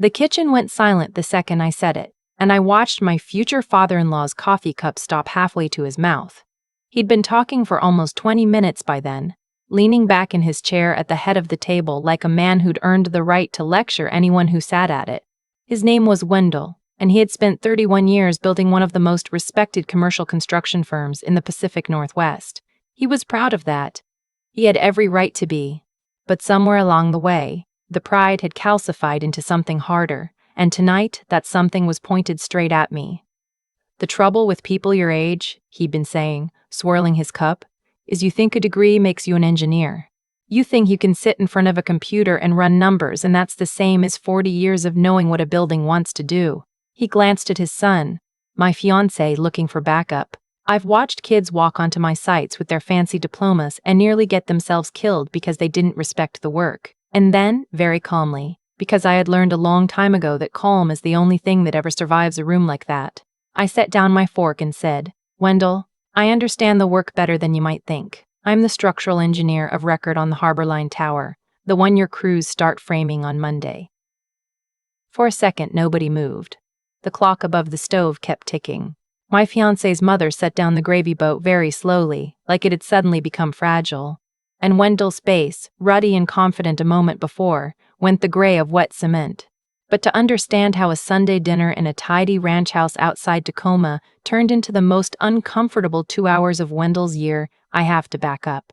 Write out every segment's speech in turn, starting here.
The kitchen went silent the second I said it, and I watched my future father-in-law's coffee cup stop halfway to his mouth. He'd been talking for almost 20 minutes by then, leaning back in his chair at the head of the table like a man who'd earned the right to lecture anyone who sat at it. His name was Wendell, and he had spent 31 years building one of the most respected commercial construction firms in the Pacific Northwest. He was proud of that. He had every right to be. But somewhere along the way, the pride had calcified into something harder, and tonight that something was pointed straight at me. The trouble with people your age, he'd been saying, swirling his cup, is you think a degree makes you an engineer. You think you can sit in front of a computer and run numbers, and that's the same as 40 years of knowing what a building wants to do. He glanced at his son, my fiancé, looking for backup. I've watched kids walk onto my sites with their fancy diplomas and nearly get themselves killed because they didn't respect the work. And then, very calmly, because I had learned a long time ago that calm is the only thing that ever survives a room like that, I set down my fork and said, "Wendell, I understand the work better than you might think. I'm the structural engineer of record on the Harbor Line Tower, the one your crews start framing on Monday." For a second, nobody moved. The clock above the stove kept ticking. My fiancé's mother set down the gravy boat very slowly, like it had suddenly become fragile. And Wendell's face, ruddy and confident a moment before, went the gray of wet cement. But to understand how a Sunday dinner in a tidy ranch house outside Tacoma turned into the most uncomfortable 2 hours of Wendell's year, I have to back up.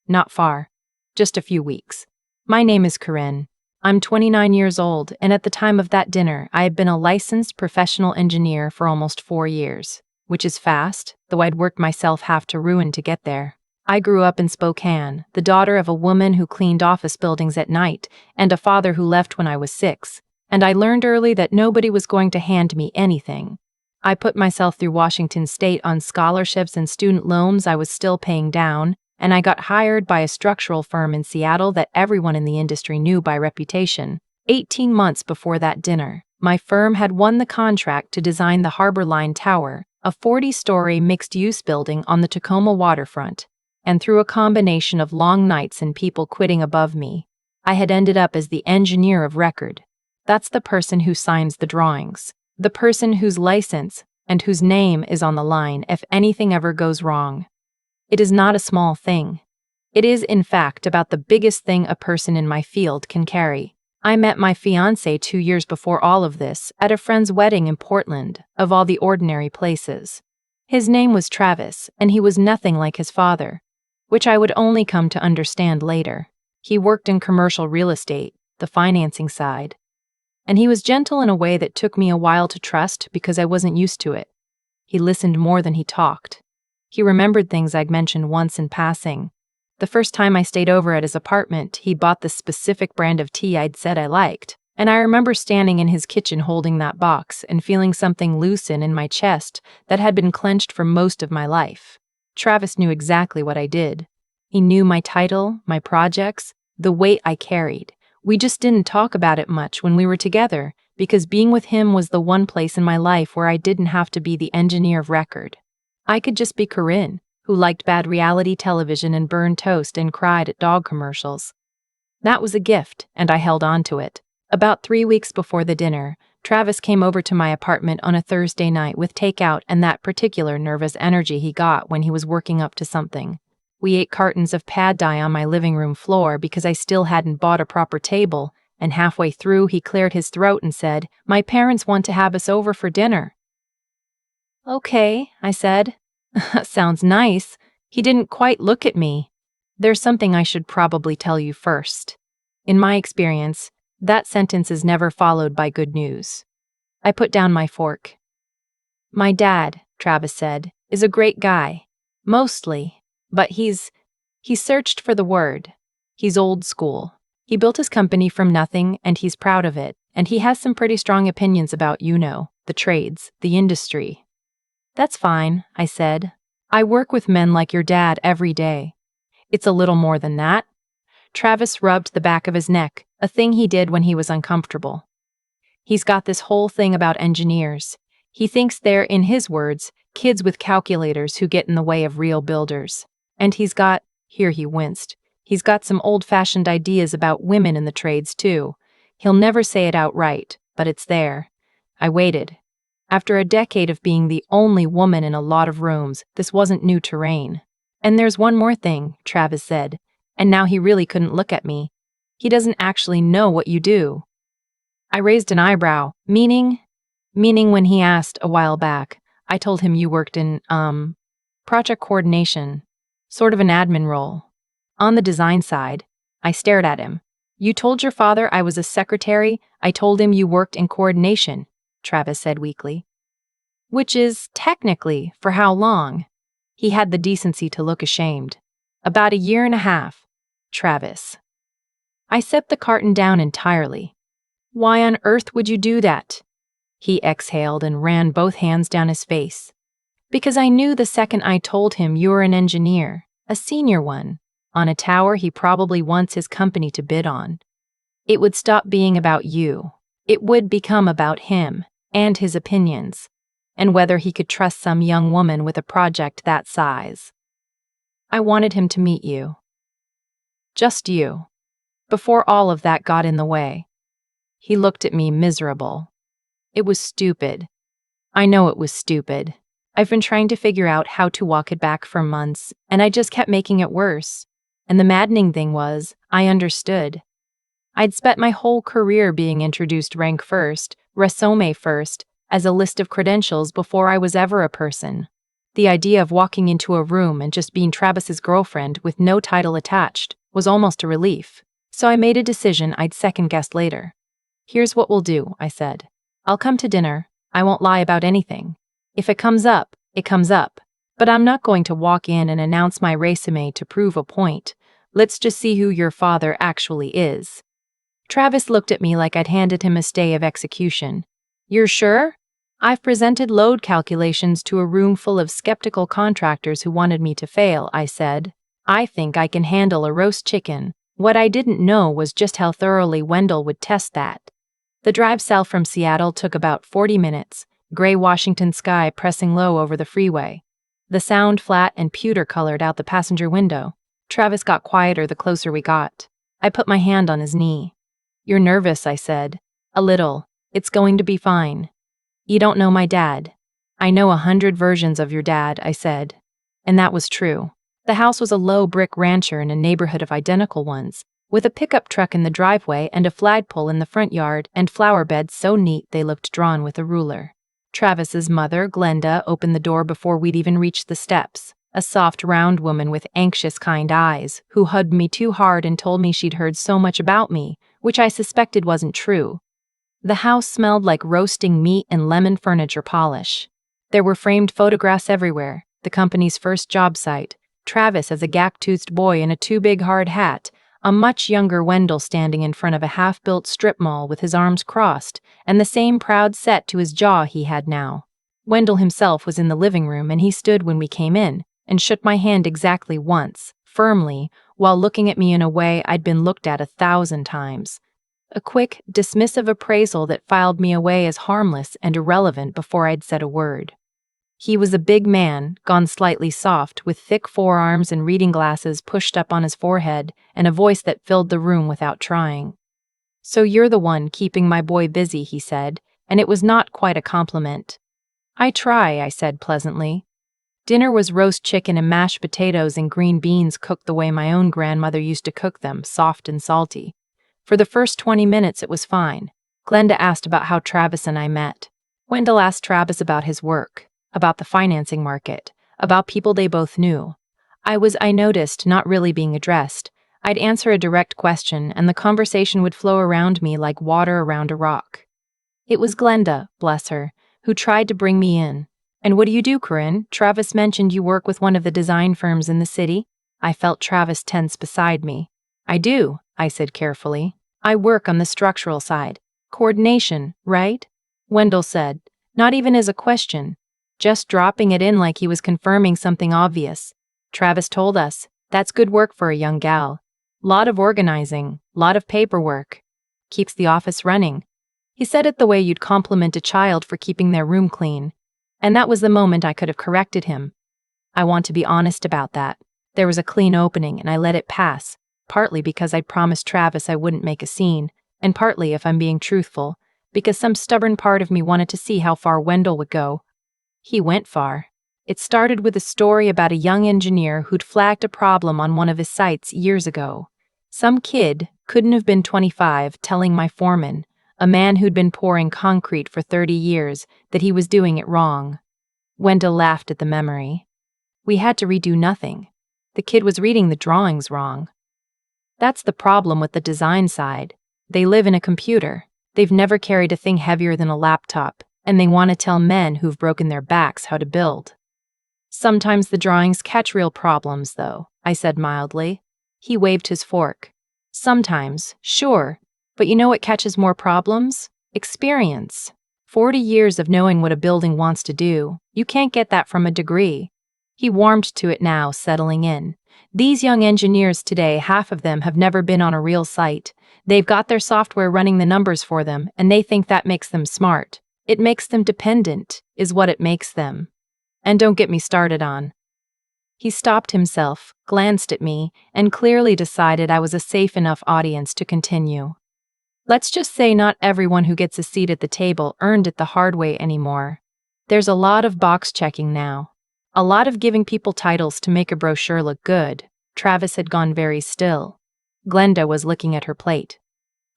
Not far. Just a few weeks. My name is Corinne. I'm 29 years old, and at the time of that dinner, I had been a licensed professional engineer for almost 4 years, which is fast, though I'd worked myself half to ruin to get there. I grew up in Spokane, the daughter of a woman who cleaned office buildings at night, and a father who left when I was 6, and I learned early that nobody was going to hand me anything. I put myself through Washington State on scholarships and student loans I was still paying down, and I got hired by a structural firm in Seattle that everyone in the industry knew by reputation. 18 months before that dinner, my firm had won the contract to design the Harbor Line Tower, a 40-story mixed-use building on the Tacoma waterfront, and through a combination of long nights and people quitting above me, I had ended up as the engineer of record. That's the person who signs the drawings, the person whose license and whose name is on the line if anything ever goes wrong. It is not a small thing. It is, in fact, about the biggest thing a person in my field can carry. I met my fiancé 2 years before all of this at a friend's wedding in Portland, of all the ordinary places. His name was Travis, and he was nothing like his father, which I would only come to understand later. He worked in commercial real estate, the financing side. And he was gentle in a way that took me a while to trust because I wasn't used to it. He listened more than he talked. He remembered things I'd mentioned once in passing. The first time I stayed over at his apartment, he bought the specific brand of tea I'd said I liked, and I remember standing in his kitchen holding that box and feeling something loosen in my chest that had been clenched for most of my life. Travis knew exactly what I did. He knew my title, my projects, the weight I carried. We just didn't talk about it much when we were together, because being with him was the one place in my life where I didn't have to be the engineer of record. I could just be Corinne, who liked bad reality television and burned toast and cried at dog commercials. That was a gift, and I held on to it. About 3 weeks before the dinner, Travis came over to my apartment on a Thursday night with takeout and that particular nervous energy he got when he was working up to something. We ate cartons of pad thai on my living room floor because I still hadn't bought a proper table, and halfway through he cleared his throat and said, "My parents want to have us over for dinner." "Okay," I said. "Sounds nice." He didn't quite look at me. There's something I should probably tell you first. In my experience, that sentence is never followed by good news. I put down my fork. "My dad," Travis said, "is a great guy. Mostly. But he searched for the word. He's old school. He built his company from nothing, and he's proud of it, and he has some pretty strong opinions about, the trades, the industry." "That's fine," I said. "I work with men like your dad every day." "It's a little more than that." Travis rubbed the back of his neck, a thing he did when he was uncomfortable. "He's got this whole thing about engineers. He thinks they're, in his words, kids with calculators who get in the way of real builders. And he's got," here he winced, "he's got some old-fashioned ideas about women in the trades, too. He'll never say it outright, but it's there. I waited. After a decade of being the only woman in a lot of rooms, this wasn't new terrain. And there's one more thing, Travis said, and now he really couldn't look at me. He doesn't actually know what you do. I raised an eyebrow, meaning when he asked a while back. I told him you worked in, project coordination, sort of an admin role. On the design side, I stared at him. You told your father I was a secretary. I told him you worked in coordination, Travis said weakly. Which is, technically, for how long? He had the decency to look ashamed. About a year and a half, Travis. I set the carton down entirely. Why on earth would you do that? He exhaled and ran both hands down his face. Because I knew the second I told him you were an engineer, a senior one, on a tower he probably wants his company to bid on. It would stop being about you. It would become about him and his opinions, and whether he could trust some young woman with a project that size. I wanted him to meet you. Just you. Before all of that got in the way. He looked at me miserable. It was stupid. I know it was stupid. I've been trying to figure out how to walk it back for months, and I just kept making it worse. And the maddening thing was, I understood. I'd spent my whole career being introduced rank first, resume first, as a list of credentials before I was ever a person. The idea of walking into a room and just being Travis's girlfriend with no title attached was almost a relief. So I made a decision I'd second-guess later. Here's what we'll do, I said. I'll come to dinner. I won't lie about anything. If it comes up, it comes up. But I'm not going to walk in and announce my resume to prove a point. Let's just see who your father actually is. Travis looked at me like I'd handed him a stay of execution. You're sure? I've presented load calculations to a room full of skeptical contractors who wanted me to fail, I said. I think I can handle a roast chicken. What I didn't know was just how thoroughly Wendell would test that. The drive south from Seattle took about 40 minutes, gray Washington sky pressing low over the freeway. The sound flat and pewter-colored out the passenger window. Travis got quieter the closer we got. I put my hand on his knee. You're nervous, I said. A little. It's going to be fine. You don't know my dad. I know 100 versions of your dad, I said. And that was true. The house was a low brick rancher in a neighborhood of identical ones, with a pickup truck in the driveway and a flagpole in the front yard and flower beds so neat they looked drawn with a ruler. Travis's mother, Glenda, opened the door before we'd even reached the steps, a soft, round woman with anxious, kind eyes, who hugged me too hard and told me she'd heard so much about me, which I suspected wasn't true. The house smelled like roasting meat and lemon furniture polish. There were framed photographs everywhere, the company's first job site, Travis as a gap-toothed boy in a too-big hard hat, a much younger Wendell standing in front of a half-built strip mall with his arms crossed, and the same proud set to his jaw he had now. Wendell himself was in the living room, and he stood when we came in, and shook my hand exactly once, firmly, while looking at me in a way I'd been looked at 1,000 times. A quick, dismissive appraisal that filed me away as harmless and irrelevant before I'd said a word. He was a big man, gone slightly soft, with thick forearms and reading glasses pushed up on his forehead, and a voice that filled the room without trying. So you're the one keeping my boy busy, he said, and it was not quite a compliment. I try, I said pleasantly. Dinner was roast chicken and mashed potatoes and green beans cooked the way my own grandmother used to cook them, soft and salty. For the first 20 minutes it was fine. Glenda asked about how Travis and I met. Wendell asked Travis about his work, about the financing market, about people they both knew. I noticed, not really being addressed. I'd answer a direct question, and the conversation would flow around me like water around a rock. It was Glenda, bless her, who tried to bring me in. And what do you do, Corinne? Travis mentioned you work with one of the design firms in the city. I felt Travis tense beside me. I do, I said carefully. I work on the structural side. Coordination, right? Wendell said, not even as a question, just dropping it in like he was confirming something obvious. Travis told us, that's good work for a young gal. Lot of organizing, lot of paperwork. Keeps the office running. He said it the way you'd compliment a child for keeping their room clean. And that was the moment I could have corrected him. I want to be honest about that. There was a clean opening and I let it pass, partly because I'd promised Travis I wouldn't make a scene, and partly, if I'm being truthful, because some stubborn part of me wanted to see how far Wendell would go. He went far. It started with a story about a young engineer who'd flagged a problem on one of his sites years ago. Some kid, couldn't have been 25, telling my foreman, a man who'd been pouring concrete for 30 years, that he was doing it wrong. Wendell laughed at the memory. We had to redo nothing. The kid was reading the drawings wrong. That's the problem with the design side. They live in a computer. They've never carried a thing heavier than a laptop, and they want to tell men who've broken their backs how to build. Sometimes the drawings catch real problems, though, I said mildly. He waved his fork. Sometimes, sure, but you know what catches more problems? Experience. 40 years of knowing what a building wants to do. You can't get that from a degree. He warmed to it now, settling in. These young engineers today, half of them have never been on a real site. They've got their software running the numbers for them, and they think that makes them smart. It makes them dependent, is what it makes them. And don't get me started on. He stopped himself, glanced at me, and clearly decided I was a safe enough audience to continue. Let's just say not everyone who gets a seat at the table earned it the hard way anymore. There's a lot of box checking now. A lot of giving people titles to make a brochure look good. Travis had gone very still. Glenda was looking at her plate.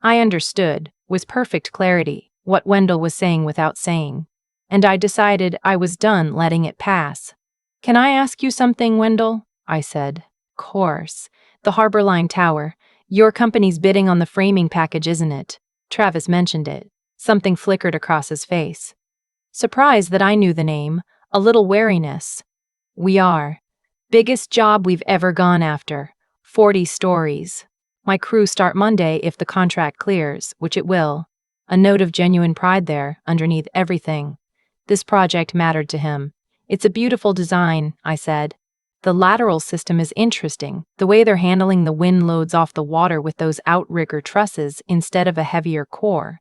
I understood, with perfect clarity, what Wendell was saying without saying. And I decided I was done letting it pass. Can I ask you something, Wendell? I said. Course. The Harbor Line Tower. Your company's bidding on the framing package, isn't it? Travis mentioned it. Something flickered across his face. Surprised that I knew the name, a little wariness. We are. Biggest job we've ever gone after. 40 stories. My crew start Monday if the contract clears, which it will. A note of genuine pride there, underneath everything. This project mattered to him. It's a beautiful design, I said. The lateral system is interesting, the way they're handling the wind loads off the water with those outrigger trusses instead of a heavier core.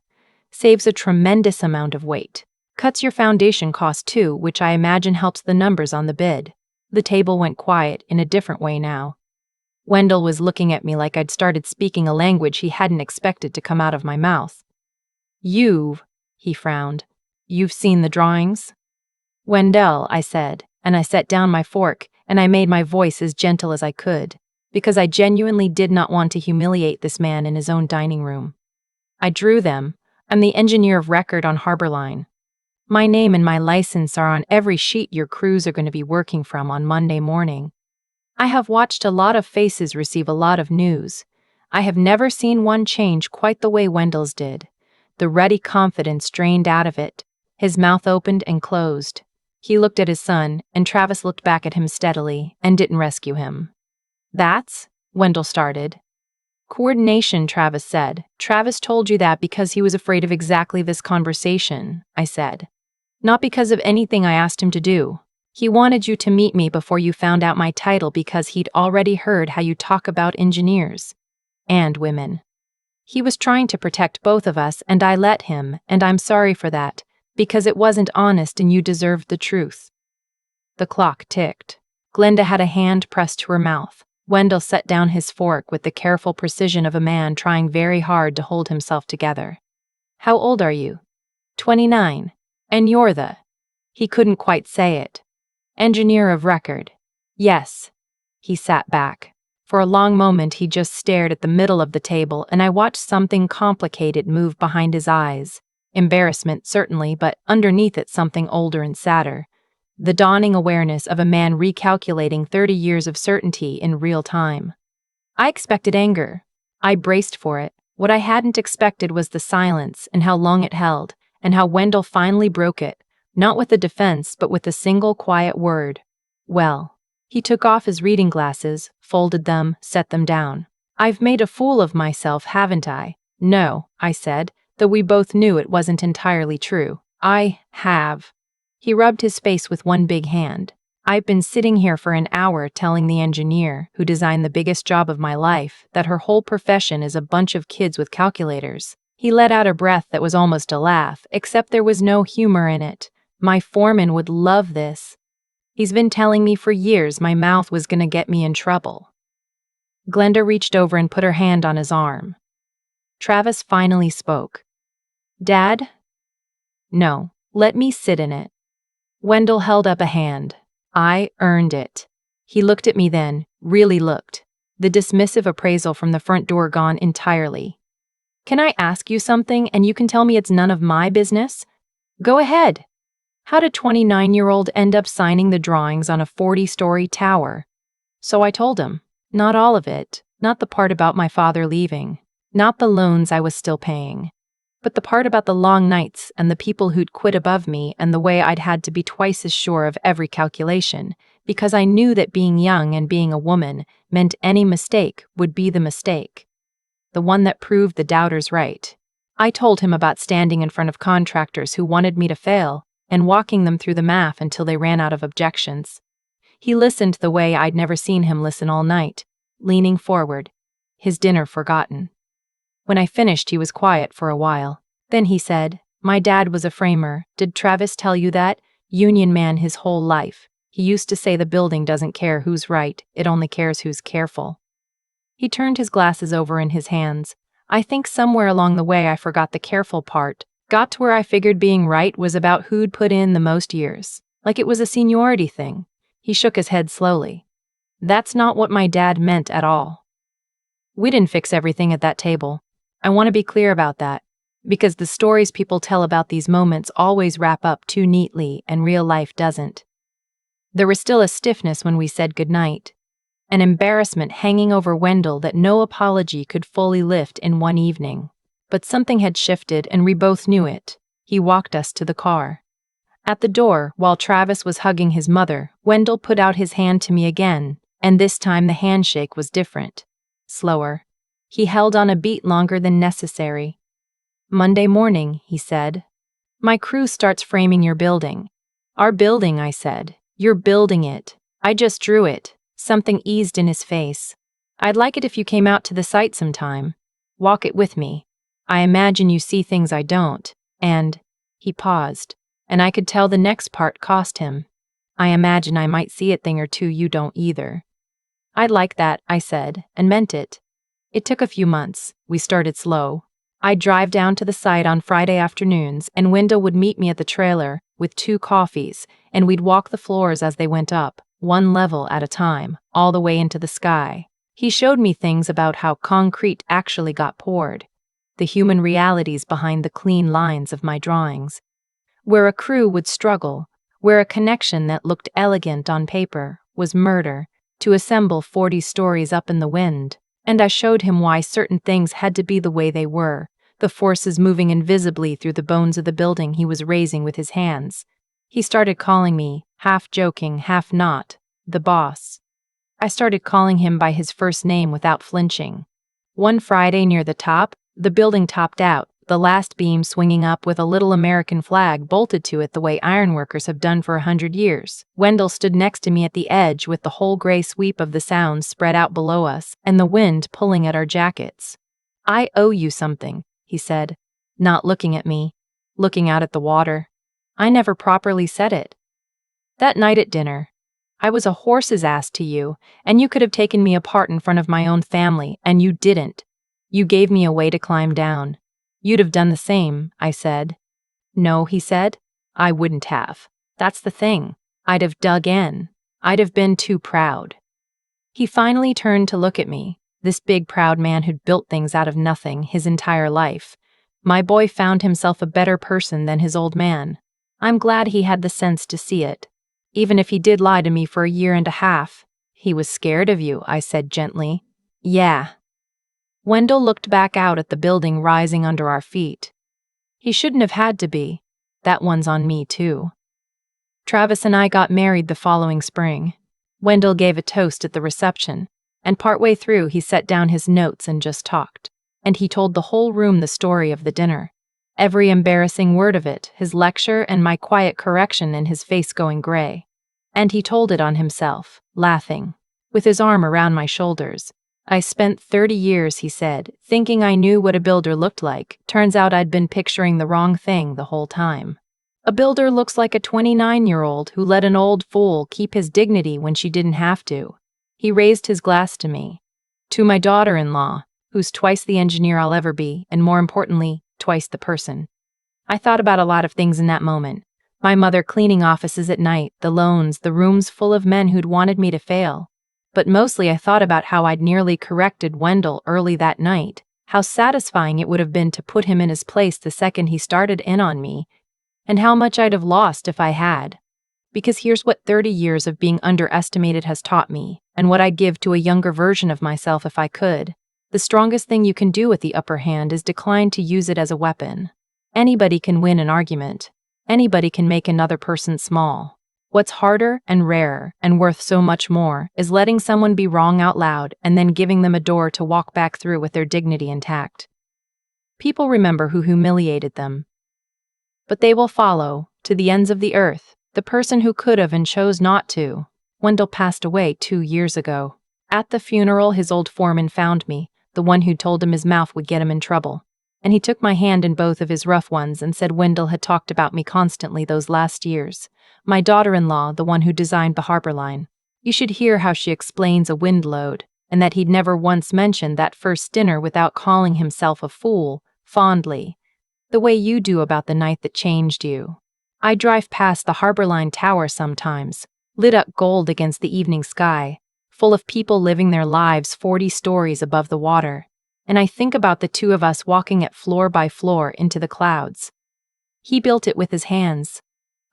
Saves a tremendous amount of weight. Cuts your foundation cost too, which I imagine helps the numbers on the bid. The table went quiet in a different way now. Wendell was looking at me like I'd started speaking a language he hadn't expected to come out of my mouth. He frowned. You've seen the drawings? Wendell, I said, and I set down my fork, and I made my voice as gentle as I could, because I genuinely did not want to humiliate this man in his own dining room. I drew them. I'm the engineer of record on Harbor Line. My name and my license are on every sheet your crews are going to be working from on Monday morning. I have watched a lot of faces receive a lot of news. I have never seen one change quite the way Wendell's did. The ready confidence drained out of it. His mouth opened and closed. He looked at his son, and Travis looked back at him steadily and didn't rescue him. That's, Wendell started. Coordination, Travis said. Travis told you that because he was afraid of exactly this conversation, I said. Not because of anything I asked him to do. He wanted you to meet me before you found out my title because he'd already heard how you talk about engineers. And women. He was trying to protect both of us, and I let him, and I'm sorry for that. Because it wasn't honest and you deserved the truth. The clock ticked. Glenda had a hand pressed to her mouth. Wendell set down his fork with the careful precision of a man trying very hard to hold himself together. How old are you? 29. And you're the... He couldn't quite say it. Engineer of record. Yes. He sat back. For a long moment he just stared at the middle of the table, and I watched something complicated move behind his eyes. Embarrassment, certainly, but underneath it something older and sadder. The dawning awareness of a man recalculating 30 years of certainty in real time. I expected anger. I braced for it. What I hadn't expected was the silence and how long it held, and how Wendell finally broke it, not with a defense but with a single quiet word. Well. He took off his reading glasses, folded them, set them down. I've made a fool of myself, haven't I? No, I said. Though we both knew it wasn't entirely true. I have. He rubbed his face with one big hand. I've been sitting here for an hour telling the engineer, who designed the biggest job of my life, that her whole profession is a bunch of kids with calculators. He let out a breath that was almost a laugh, except there was no humor in it. My foreman would love this. He's been telling me for years my mouth was gonna get me in trouble. Glenda reached over and put her hand on his arm. Travis finally spoke. Dad? No, let me sit in it. Wendell held up a hand. I earned it. He looked at me then, really looked. The dismissive appraisal from the front door gone entirely. Can I ask you something and you can tell me it's none of my business? Go ahead. How did 29-year-old end up signing the drawings on a 40-story tower? So I told him. Not all of it, not the part about my father leaving, not the loans I was still paying, but the part about the long nights and the people who'd quit above me and the way I'd had to be twice as sure of every calculation, because I knew that being young and being a woman meant any mistake would be the mistake. The one that proved the doubters right. I told him about standing in front of contractors who wanted me to fail and walking them through the math until they ran out of objections. He listened the way I'd never seen him listen all night, leaning forward, his dinner forgotten. When I finished, he was quiet for a while. Then he said, "My dad was a framer. Did Travis tell you that? Union man his whole life. He used to say the building doesn't care who's right, it only cares who's careful." He turned his glasses over in his hands. I think somewhere along the way I forgot the careful part, got to where I figured being right was about who'd put in the most years, like it was a seniority thing. He shook his head slowly. That's not what my dad meant at all. We didn't fix everything at that table. I want to be clear about that, because the stories people tell about these moments always wrap up too neatly and real life doesn't. There was still a stiffness when we said goodnight, an embarrassment hanging over Wendell that no apology could fully lift in one evening. But something had shifted and we both knew it. He walked us to the car. At the door, while Travis was hugging his mother, Wendell put out his hand to me again, and this time the handshake was different. Slower. He held on a beat longer than necessary. "Monday morning," he said. "My crew starts framing your building." "Our building," I said. "You're building it." I just drew it. Something eased in his face. "I'd like it if you came out to the site sometime. Walk it with me. I imagine you see things I don't, and..." He paused, and I could tell the next part cost him. "I imagine I might see a thing or two you don't either." "I'd like that," I said, and meant it. It took a few months. We started slow. I'd drive down to the site on Friday afternoons, and Wendell would meet me at the trailer with 2 coffees, and we'd walk the floors as they went up, one level at a time, all the way into the sky. He showed me things about how concrete actually got poured, the human realities behind the clean lines of my drawings, where a crew would struggle, where a connection that looked elegant on paper was murder, to assemble 40 stories up in the wind. And I showed him why certain things had to be the way they were, the forces moving invisibly through the bones of the building he was raising with his hands. He started calling me, half joking, half not, the boss. I started calling him by his first name without flinching. One Friday near the top, the building topped out, the last beam swinging up with a little American flag bolted to it the way ironworkers have done for 100 years. Wendell stood next to me at the edge with the whole gray sweep of the Sound spread out below us and the wind pulling at our jackets. "I owe you something," he said, not looking at me, looking out at the water. I never properly said it. "That night at dinner, I was a horse's ass to you, and you could have taken me apart in front of my own family, and you didn't. You gave me a way to climb down. You'd have done the same," I said. "No," he said, "I wouldn't have. That's the thing. I'd have dug in. I'd have been too proud." He finally turned to look at me, this big proud man who'd built things out of nothing his entire life. My boy found himself a better person than his old man. I'm glad he had the sense to see it. Even if he did lie to me for a year and a half. "He was scared of you," I said gently. "Yeah." Wendell looked back out at the building rising under our feet. "He shouldn't have had to be. That one's on me, too." Travis and I got married the following spring. Wendell gave a toast at the reception, and partway through he set down his notes and just talked. And he told the whole room the story of the dinner. Every embarrassing word of it, his lecture and my quiet correction and his face going gray. And he told it on himself, laughing, with his arm around my shoulders. "I spent 30 years," he said, "thinking I knew what a builder looked like. Turns out I'd been picturing the wrong thing the whole time. A builder looks like a 29-year-old who let an old fool keep his dignity when she didn't have to." He raised his glass to me. "To my daughter-in-law, who's twice the engineer I'll ever be, and more importantly, twice the person." I thought about a lot of things in that moment. My mother cleaning offices at night, the loans, the rooms full of men who'd wanted me to fail. But mostly I thought about how I'd nearly corrected Wendell early that night, how satisfying it would have been to put him in his place the second he started in on me, and how much I'd have lost if I had. Because here's what 30 years of being underestimated has taught me, and what I'd give to a younger version of myself if I could. The strongest thing you can do with the upper hand is decline to use it as a weapon. Anybody can win an argument. Anybody can make another person small. What's harder and rarer and worth so much more is letting someone be wrong out loud and then giving them a door to walk back through with their dignity intact. People remember who humiliated them, but they will follow, to the ends of the earth, the person who could have and chose not to. Wendell passed away 2 years ago. At the funeral, his old foreman found me, the one who told him his mouth would get him in trouble. And he took my hand in both of his rough ones and said Wendell had talked about me constantly those last years. My daughter-in-law, the one who designed the harbor line. You should hear how she explains a wind load, and that he'd never once mentioned that first dinner without calling himself a fool, fondly. The way you do about the night that changed you. I drive past the harbor line tower sometimes, lit up gold against the evening sky, full of people living their lives 40 stories above the water. And I think about the two of us walking it floor by floor into the clouds. He built it with his hands.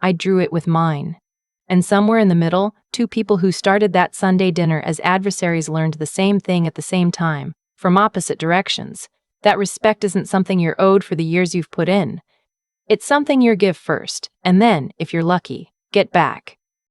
I drew it with mine. And somewhere in the middle, two people who started that Sunday dinner as adversaries learned the same thing at the same time, from opposite directions. That respect isn't something you're owed for the years you've put in. It's something you're give first, and then, if you're lucky, get back.